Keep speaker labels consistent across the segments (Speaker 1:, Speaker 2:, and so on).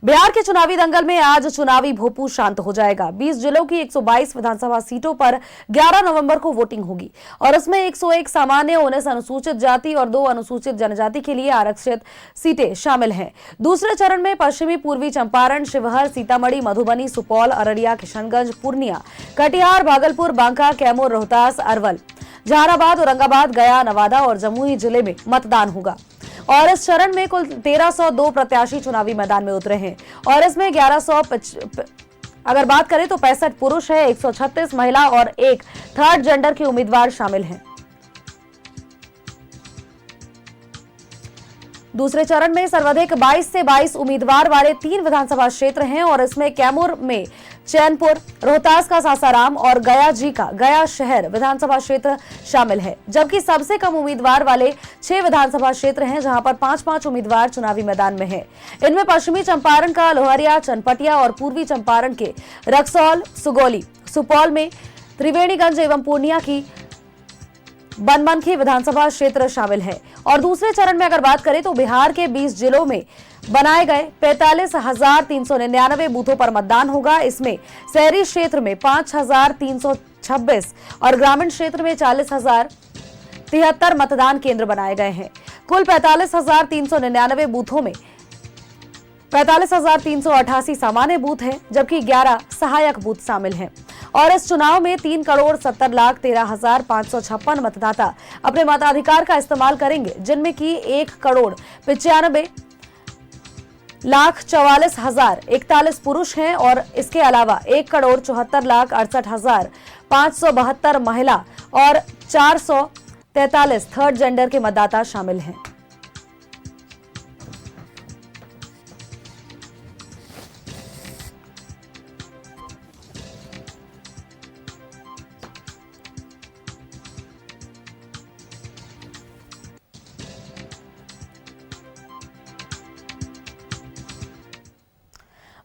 Speaker 1: बिहार के चुनावी दंगल में आज चुनावी भोपू शांत हो जाएगा। 20 जिलों की 122 विधानसभा सीटों पर 11 नवंबर को वोटिंग होगी और इसमें 101 सामान्य, 19 अनुसूचित जाति और 2 अनुसूचित जनजाति के लिए आरक्षित सीटें शामिल हैं। दूसरे चरण में पश्चिमी पूर्वी चंपारण, शिवहर, सीतामढ़ी, मधुबनी, सुपौल, अररिया, किशनगंज, पूर्णिया, कटिहार, भागलपुर, बांका, कैमूर, रोहतास, अरवल, जहानाबाद, औरंगाबाद, गया, नवादा और जमुई जिले में मतदान होगा। और इस चरण में कुल 1302 प्रत्याशी चुनावी मैदान में उतरे हैं और इसमें 1100 अगर बात करें तो 65 पुरुष है, 136 महिला और एक थर्ड जेंडर के उम्मीदवार शामिल हैं। दूसरे चरण में सर्वाधिक 22 से 22 उम्मीदवार वाले 3 विधानसभा क्षेत्र हैं और इसमें कैमूर में चैनपुर, रोहतास का सासाराम और गया जी का गया शहर विधानसभा क्षेत्र शामिल है, जबकि सबसे कम उम्मीदवार वाले 6 विधानसभा क्षेत्र हैं जहां पर 5-5 उम्मीदवार चुनावी मैदान में हैं। इनमें पश्चिमी चंपारण का लोहरिया, चनपटिया और पूर्वी चंपारण के रक्सौल, सुगौली, सुपौल में त्रिवेणीगंज एवं पूर्णिया की बनमनखी विधानसभा क्षेत्र शामिल है। और दूसरे चरण में अगर बात करें तो बिहार के 20 जिलों में बनाए गए 45,399 बूथों पर मतदान होगा। इसमें शहरी क्षेत्र में 5,326 और ग्रामीण क्षेत्र में 40,073 मतदान केंद्र बनाए गए हैं। कुल 45,399 बूथों में 45,388 सामान्य बूथ हैं, जबकि 11 सहायक बूथ शामिल हैं। और इस चुनाव में 3,70,13,556 मतदाता अपने मताधिकार का इस्तेमाल करेंगे, जिनमें की 1,95,44,041 पुरुष हैं और इसके अलावा 1,74,68,572 महिला और 443 थर्ड जेंडर के मतदाता शामिल हैं।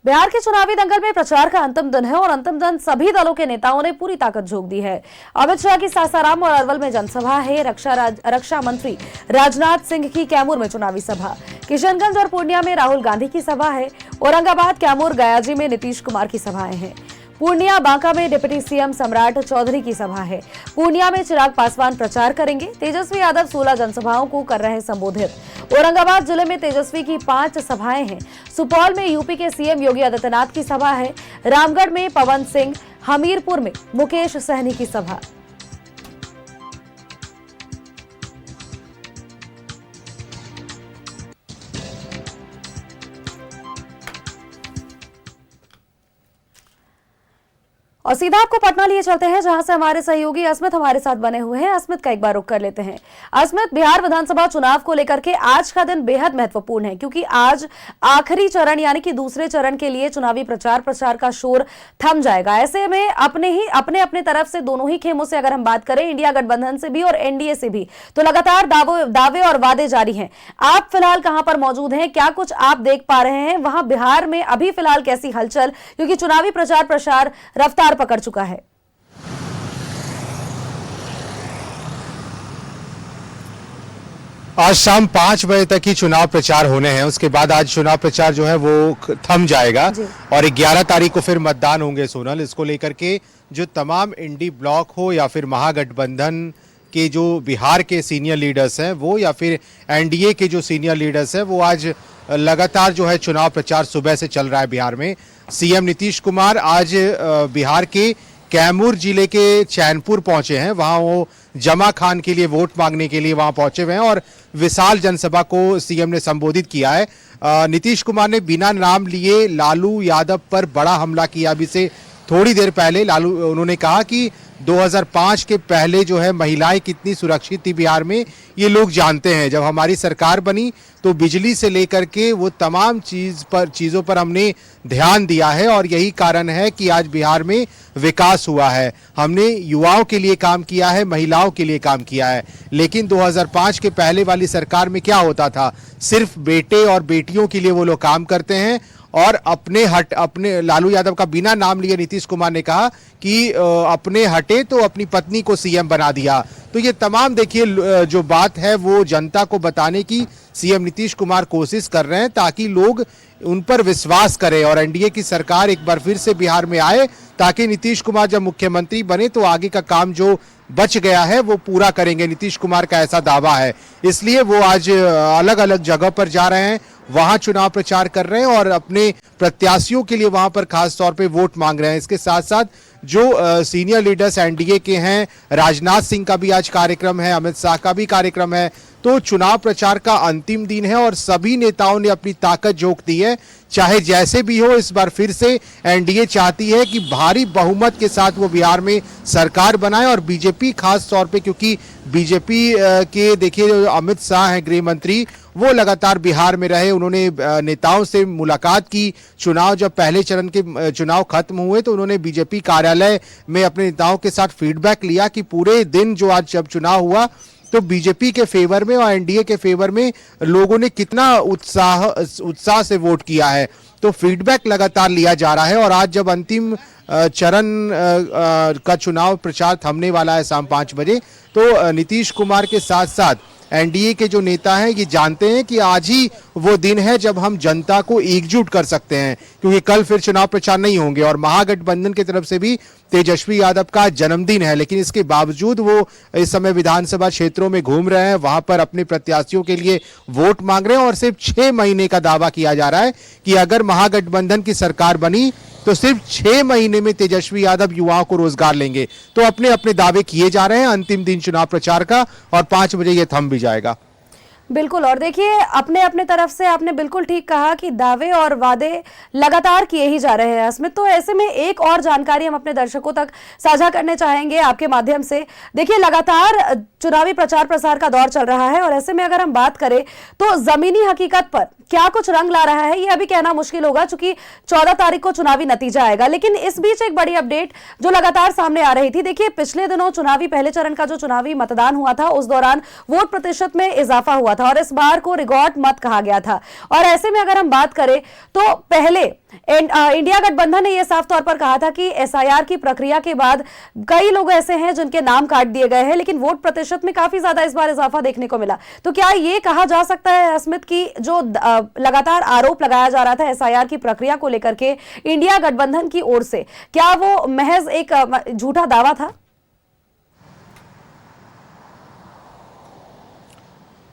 Speaker 1: बिहार के चुनावी दंगल में प्रचार का अंतिम दिन है और अंतिम दिन सभी दलों के नेताओं ने पूरी ताकत झोंक दी है। अमित शाह की सासाराम और अरवल में जनसभा है, रक्षा मंत्री राजनाथ सिंह की कैमूर में चुनावी सभा, किशनगंज और पूर्णिया में राहुल गांधी की सभा है, औरंगाबाद, कैमूर, गयाजी में नीतीश कुमार की सभाएं हैं। पूर्णिया, बांका में डिप्टी सीएम सम्राट चौधरी की सभा है। पूर्णिया में चिराग पासवान प्रचार करेंगे। तेजस्वी यादव 16 जनसभाओं को कर रहे हैं संबोधित। औरंगाबाद जिले में तेजस्वी की 5 सभाएं हैं। सुपौल में यूपी के सीएम योगी आदित्यनाथ की सभा है। रामगढ़ में पवन सिंह, हमीरपुर में मुकेश सहनी की सभा। और सीधा आपको पटना लिए चलते हैं, जहां से हमारे सहयोगी अस्मित हमारे साथ बने हुए हैं। अस्मित का एक बार रुख कर लेते हैं। अस्मित, बिहार विधानसभा चुनाव को लेकर के आज का दिन बेहद महत्वपूर्ण है, क्योंकि आज आखिरी चरण यानी कि दूसरे चरण के लिए चुनावी प्रचार का शोर थम जाएगा। ऐसे में अपने तरफ से दोनों ही खेमों से अगर हम बात करें, इंडिया गठबंधन से भी और एनडीए से भी, तो लगातार दावे और वादे जारी हैं। आप फिलहाल कहां पर मौजूद हैं, क्या कुछ आप देख पा रहे हैं वहां बिहार में अभी फिलहाल कैसी हलचल, क्योंकि चुनावी प्रचार रफ्तार पकड़ चुका है?
Speaker 2: आज शाम 5 बजे तक ही चुनाव प्रचार होने हैं। उसके बाद आज चुनाव प्रचार जो है वो थम जाएगा और 11 तारीख को फिर मतदान होंगे। सोनल, इसको लेकर के जो तमाम इंडी ब्लॉक हो या फिर महागठबंधन के जो बिहार के सीनियर लीडर्स हैं वो, या फिर एनडीए के जो सीनियर लीडर्स हैं वो, आज लगातार जो है चुनाव प्रचार सुबह से चल रहा है बिहार में। सीएम नीतीश कुमार आज बिहार के कैमूर जिले के चैनपुर पहुंचे हैं। वहां वो जमा खान के लिए वोट मांगने के लिए वहां पहुंचे हुए हैं और विशाल जनसभा को सीएम ने संबोधित किया है। नीतीश कुमार ने बिना नाम लिए लालू यादव पर बड़ा हमला किया। अभी से थोड़ी देर पहले उन्होंने कहा कि 2005 के पहले जो है महिलाएं कितनी सुरक्षित थी बिहार में, ये लोग जानते हैं। जब हमारी सरकार बनी तो बिजली से लेकर के वो तमाम चीज़ों पर हमने ध्यान दिया है और यही कारण है कि आज बिहार में विकास हुआ है। हमने युवाओं के लिए काम किया है, महिलाओं के लिए काम किया है। लेकिन 2005 के पहले वाली सरकार में क्या होता था, सिर्फ बेटे और बेटियों के लिए वो लोग काम करते हैं और अपने लालू यादव का बिना नाम लिए नीतीश कुमार ने कहा कि अपने हटे तो अपनी पत्नी को सीएम बना दिया। तो ये तमाम देखिए जो बात है वो जनता को बताने की सीएम नीतीश कुमार कोशिश कर रहे हैं ताकि लोग उन पर विश्वास करें और एनडीए की सरकार एक बार फिर से बिहार में आए, ताकि नीतीश कुमार जब मुख्यमंत्री बने तो आगे का काम जो बच गया है वो पूरा करेंगे। नीतीश कुमार का ऐसा दावा है, इसलिए वो आज अलग अलग जगह पर जा रहे हैं, वहां चुनाव प्रचार कर रहे हैं और अपने प्रत्याशियों के लिए वहां पर खास तौर पे वोट मांग रहे हैं। इसके साथ साथ जो सीनियर लीडर्स एनडीए के हैं, राजनाथ सिंह का भी आज कार्यक्रम है, अमित शाह का भी कार्यक्रम है। तो चुनाव प्रचार का अंतिम दिन है और सभी नेताओं ने अपनी ताकत झोंक दी है। चाहे जैसे भी हो, इस बार फिर से एनडीए चाहती है कि भारी बहुमत के साथ वो बिहार में सरकार बनाए और बीजेपी खास तौर पे, क्योंकि बीजेपी के देखिए अमित शाह हैं गृह मंत्री, वो लगातार बिहार में रहे, उन्होंने नेताओं से मुलाकात की। चुनाव जब पहले चरण के चुनाव खत्म हुए तो उन्होंने बीजेपी कार्यालय में अपने नेताओं के साथ फीडबैक लिया कि पूरे दिन जो आज जब चुनाव हुआ तो बीजेपी के फेवर में और एनडीए के फेवर में लोगों ने कितना उत्साह से वोट किया है। तो फीडबैक लगातार लिया जा रहा है और आज जब अंतिम चरण का चुनाव प्रचार थमने वाला है शाम 5 बजे, तो नीतीश कुमार के साथ साथ एनडीए के जो नेता हैं ये जानते हैं कि आज ही वो दिन है जब हम जनता को एकजुट कर सकते हैं, क्योंकि कल फिर चुनाव प्रचार नहीं होंगे और महागठबंधन की तरफ से भी तेजस्वी यादव का जन्मदिन है। लेकिन इसके बावजूद वो इस समय विधानसभा क्षेत्रों में घूम रहे हैं, वहां पर अपने प्रत्याशियों के लिए वोट मांग रहे हैं और सिर्फ 6 महीने का दावा किया जा रहा है कि अगर महागठबंधन की सरकार बनी तो सिर्फ 6 महीने में तेजस्वी यादव युवाओं को रोजगार लेंगे। तो अपने अपने दावे किए जा रहे हैं अंतिम दिन चुनाव प्रचार का और 5 बजे ये थम भी जाएगा।
Speaker 1: बिल्कुल, और देखिए अपने अपने तरफ से आपने बिल्कुल ठीक कहा कि दावे और वादे लगातार किए ही जा रहे हैं अस्मित। तो ऐसे में एक और जानकारी हम अपने दर्शकों तक साझा करने चाहेंगे आपके माध्यम से। देखिए लगातार चुनावी प्रचार प्रसार का दौर चल रहा है और ऐसे में अगर हम बात करें तो जमीनी हकीकत पर क्या कुछ रंग ला रहा है ये अभी कहना मुश्किल होगा, चूंकि 14 तारीख को चुनावी नतीजा आएगा। लेकिन इस बीच एक बड़ी अपडेट जो लगातार सामने आ रही थी, देखिए पिछले दिनों चुनावी पहले चरण का जो चुनावी मतदान हुआ था उस दौरान वोट प्रतिशत में इजाफा हुआ था और इस बार को रिकॉर्ड मत कहा गया था। और ऐसे में अगर हम बात करें तो पहले इंडिया गठबंधन ने यह साफ तौर पर कहा था कि एसआईआर की प्रक्रिया के बाद कई लोग ऐसे हैं जिनके नाम काट दिए गए हैं, लेकिन वोट प्रतिशत में काफी ज्यादा इस बार इजाफा देखने को मिला। तो क्या ये कहा जा सकता है अस्मित की जो लगातार आरोप लगाया जा रहा था एसआईआर की प्रक्रिया को लेकर के इंडिया गठबंधन की ओर से, क्या वो महज एक झूठा दावा था?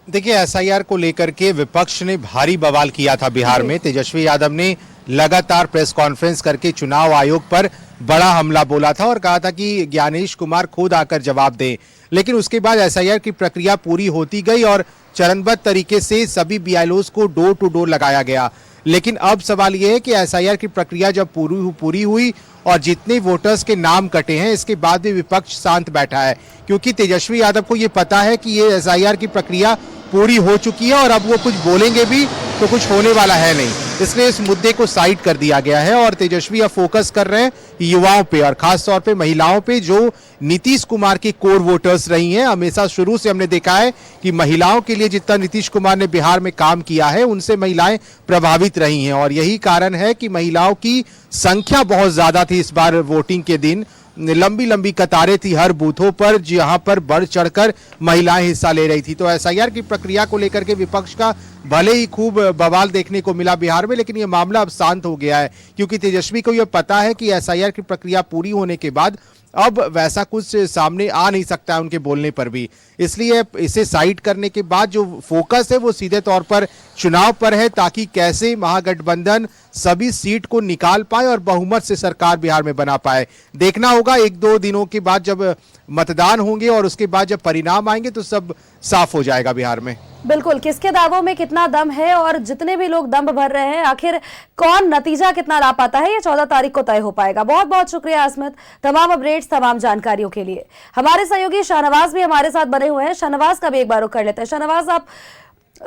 Speaker 2: देखिए एसआईआर को लेकर के विपक्ष ने भारी बवाल किया था बिहार में। तेजस्वी यादव ने लगातार प्रेस कॉन्फ्रेंस करके चुनाव आयोग पर बड़ा हमला बोला था और कहा था कि ज्ञानेश कुमार खुद आकर जवाब दें। लेकिन उसके बाद एसआईआर की प्रक्रिया पूरी होती गई और चरणबद्ध तरीके से सभी बीएलओज को डोर टू डोर लगाया गया। लेकिन अब सवाल यह है कि एसआईआर की प्रक्रिया जब पूरी हुई और जितने वोटर्स के नाम कटे हैं, इसके बाद भी विपक्ष शांत बैठा है, क्योंकि तेजस्वी यादव को ये पता है कि ये एसआईआर की प्रक्रिया पूरी हो चुकी है और अब वो कुछ बोलेंगे भी तो कुछ होने वाला है नहीं। इसलिए इस मुद्दे को साइड कर दिया गया है और तेजस्वी अब फोकस कर रहे हैं युवाओं पे और खास तौर पे महिलाओं पे, जो नीतीश कुमार की कोर वोटर्स रही हैं। हमेशा शुरू से हमने देखा है कि महिलाओं के लिए जितना नीतीश कुमार ने बिहार में काम किया है उनसे महिलाएं प्रभावित रही हैं और यही कारण है कि महिलाओं की संख्या बहुत ज्यादा थी इस बार वोटिंग के दिन। लंबी लंबी कतारें थी हर बूथों पर जहां पर बढ़ चढ़कर महिलाएं हिस्सा ले रही थी। तो एसआईआर की प्रक्रिया को लेकर के विपक्ष का भले ही खूब बवाल देखने को मिला बिहार में, लेकिन यह मामला अब शांत हो गया है, क्योंकि तेजस्वी को यह पता है कि एसआईआर की प्रक्रिया पूरी होने के बाद अब वैसा कुछ सामने आ नहीं सकता है उनके बोलने पर भी। इसलिए इसे साइड करने के बाद जो फोकस है वो सीधे तौर पर चुनाव पर है, ताकि कैसे महागठबंधन सभी सीट को निकाल पाए और बहुमत से सरकार बिहार में बना पाए। देखना होगा 1-2 दिनों के बाद जब मतदान होंगे और उसके बाद जब परिणाम आएंगे तो सब साफ हो जाएगा बिहार में। बिल्कुल,
Speaker 1: किसके दावों में कितना दम है और जितने भी लोग दम भर रहे हैं, आखिर कौन नतीजा कितना ला पाता है, ये 14 तारीख को तय हो पाएगा। बहुत बहुत शुक्रिया अस्मित, तमाम अपडेट्स, तमाम जानकारियों के लिए। हमारे सहयोगी शाहनवाज भी हमारे साथ बने हुए हैं। शाहनवाज का भी एक बार रुख कर लेते हैं। शाहनवाज, आप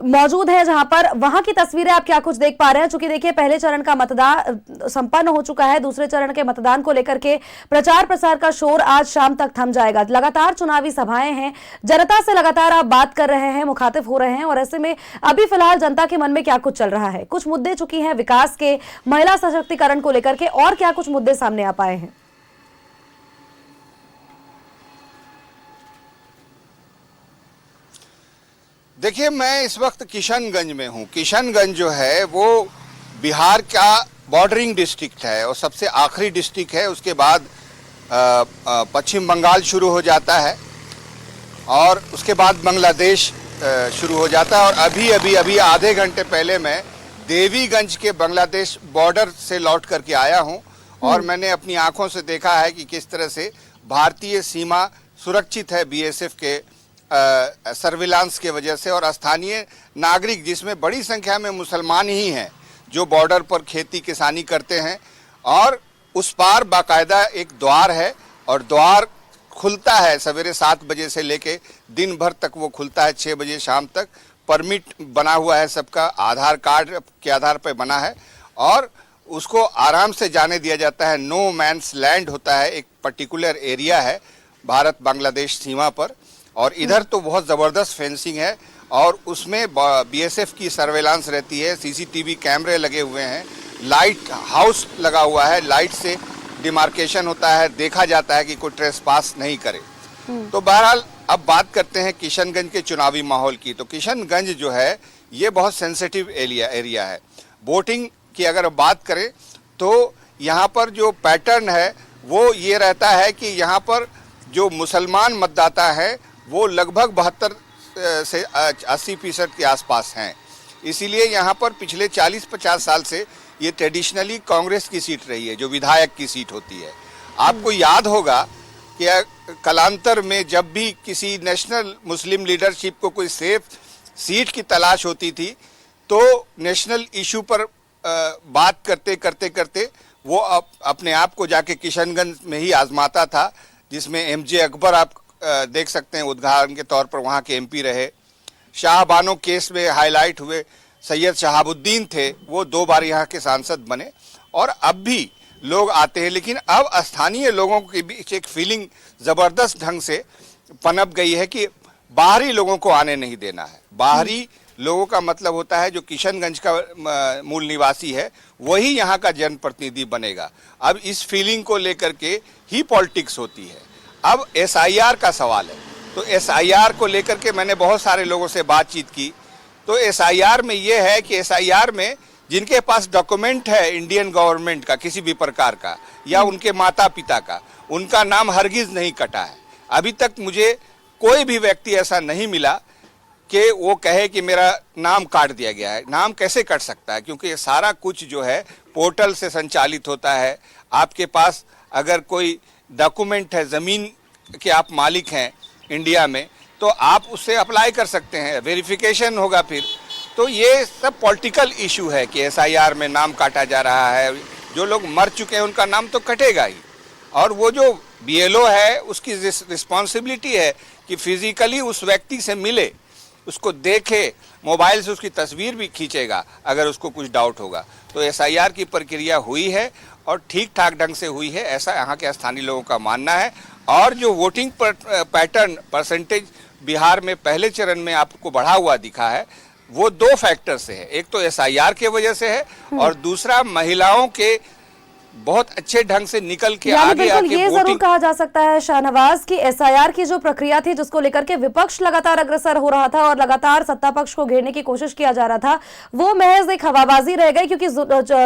Speaker 1: मौजूद है जहां पर वहां की तस्वीरें आप क्या कुछ देख पा रहे हैं। चूंकि देखिए पहले चरण का मतदान संपन्न हो चुका है, दूसरे चरण के मतदान को लेकर के प्रचार प्रसार का शोर आज शाम तक थम जाएगा। लगातार चुनावी सभाएं हैं, जनता से लगातार आप बात कर रहे हैं, मुखातिब हो रहे हैं, और ऐसे में अभी फिलहाल जनता के मन में क्या कुछ चल रहा है? कुछ मुद्दे चुकी हैं विकास के, महिला सशक्तिकरण को लेकर के, और क्या कुछ मुद्दे सामने आ पाए हैं?
Speaker 3: देखिए, मैं इस वक्त किशनगंज में हूँ। किशनगंज जो है वो बिहार का बॉर्डरिंग डिस्ट्रिक्ट है और सबसे आखिरी डिस्ट्रिक्ट है। उसके बाद पश्चिम बंगाल शुरू हो जाता है और उसके बाद बांग्लादेश शुरू हो जाता है। और अभी आधे घंटे पहले मैं देवीगंज के बांग्लादेश बॉर्डर से लौट करके आया हूँ और मैंने अपनी आंखों से देखा है कि किस तरह से भारतीय सीमा सुरक्षित है बीएसएफ के सर्विलांस के वजह से। और स्थानीय नागरिक, जिसमें बड़ी संख्या में मुसलमान ही हैं जो बॉर्डर पर खेती किसानी करते हैं, और उस पार बाकायदा एक द्वार है और द्वार खुलता है सवेरे 7 बजे से लेके दिन भर तक वो खुलता है 6 बजे शाम तक। परमिट बना हुआ है सबका, आधार कार्ड के आधार पर बना है और उसको आराम से जाने दिया जाता है। नो मैंस लैंड होता है, एक पर्टिकुलर एरिया है भारत बांग्लादेश सीमा पर, और इधर तो बहुत ज़बरदस्त फेंसिंग है और उसमें बीएसएफ की सर्वेलांस रहती है, सीसीटीवी कैमरे लगे हुए हैं, लाइट हाउस लगा हुआ है, लाइट से डिमार्केशन होता है, देखा जाता है कि कोई ट्रेसपास नहीं करे। तो बहरहाल अब बात करते हैं किशनगंज के चुनावी माहौल की। तो किशनगंज जो है ये बहुत सेंसिटिव एरिया है। वोटिंग की अगर बात करें तो यहाँ पर जो पैटर्न है वो ये रहता है कि यहाँ पर जो मुसलमान मतदाता हैं वो लगभग 72 से 80% के आसपास हैं। इसीलिए यहाँ पर पिछले 40-50 साल से ये ट्रेडिशनली कांग्रेस की सीट रही है, जो विधायक की सीट होती है। आपको याद होगा कि कालांतर में जब भी किसी नेशनल मुस्लिम लीडरशिप को कोई सेफ सीट की तलाश होती थी तो नेशनल इशू पर बात करते वो अपने आप को जाके किशनगंज में ही आजमाता था, जिसमें एमजे अकबर आप देख सकते हैं उदाहरण के तौर पर, वहाँ के एमपी रहे। शाहबानो केस में हाईलाइट हुए सैयद शहाबुद्दीन थे, वो 2 बार यहाँ के सांसद बने और अब भी लोग आते हैं। लेकिन अब स्थानीय लोगों के बीच एक फीलिंग ज़बरदस्त ढंग से पनप गई है कि बाहरी लोगों को आने नहीं देना है। बाहरी लोगों का मतलब होता है जो किशनगंज का मूल निवासी है वही यहाँ का जनप्रतिनिधि बनेगा। अब इस फीलिंग को लेकर के ही पॉलिटिक्स होती है। अब एसआईआर का सवाल है, तो एसआईआर को लेकर के मैंने बहुत सारे लोगों से बातचीत की। तो एसआईआर में ये है कि एसआईआर में जिनके पास डॉक्यूमेंट है इंडियन गवर्नमेंट का किसी भी प्रकार का या उनके माता पिता का, उनका नाम हरगिज नहीं कटा है। अभी तक मुझे कोई भी व्यक्ति ऐसा नहीं मिला कि वो कहे कि मेरा नाम काट दिया गया है। नाम कैसे कट सकता है, क्योंकि ये सारा कुछ जो है पोर्टल से संचालित होता है। आपके पास अगर कोई डॉक्यूमेंट है, ज़मीन के आप मालिक हैं इंडिया में, तो आप उससे अप्लाई कर सकते हैं, वेरिफिकेशन होगा फिर। तो ये सब पॉलिटिकल इशू है कि एसआईआर में नाम काटा जा रहा है। जो लोग मर चुके हैं उनका नाम तो कटेगा ही, और वो जो बीएलओ है उसकी रिस्पॉन्सिबिलिटी है कि फिजिकली उस व्यक्ति से मिले, उसको देखे, मोबाइल से उसकी तस्वीर भी खींचेगा अगर उसको कुछ डाउट होगा। तो एसआईआर की प्रक्रिया हुई है और ठीक ठाक ढंग से हुई है, ऐसा यहाँ के स्थानीय लोगों का मानना है। और जो वोटिंग पैटर्न परसेंटेज बिहार में पहले चरण में आपको बढ़ा हुआ दिखा है, वो 2 फैक्टर से है। एक तो एसआईआर के वजह से है और दूसरा महिलाओं के बहुत अच्छे ढंग से निकल के आगे आके
Speaker 1: ये जरूर कहा जा सकता है शाहनवाज की एसआईआर की जो प्रक्रिया थी जिसको लेकर के विपक्ष लगातार अग्रसर हो रहा था और लगातार सत्ता पक्ष को घेरने की कोशिश किया जा रहा था, वो महज एक हवाबाजी रह गई, क्योंकि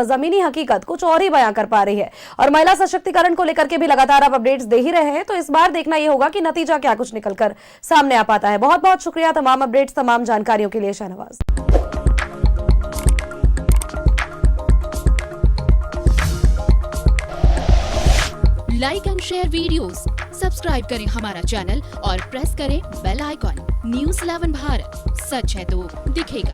Speaker 1: जमीनी हकीकत कुछ और ही बयां कर पा रही है। और महिला सशक्तिकरण को लेकर के भी लगातार आप अपडेट्स दे ही रहे हैं, तो इस बार देखना यह होगा कि नतीजा क्या कुछ निकलकर सामने आ पाता है। बहुत बहुत शुक्रिया तमाम अपडेट्स, तमाम जानकारियों के लिए Shahnawaz.
Speaker 4: Like and share videos, subscribe करें हमारा चैनल और प्रेस करें बेल आइकॉन। न्यूज़ 11 भारत, सच है तो दिखेगा।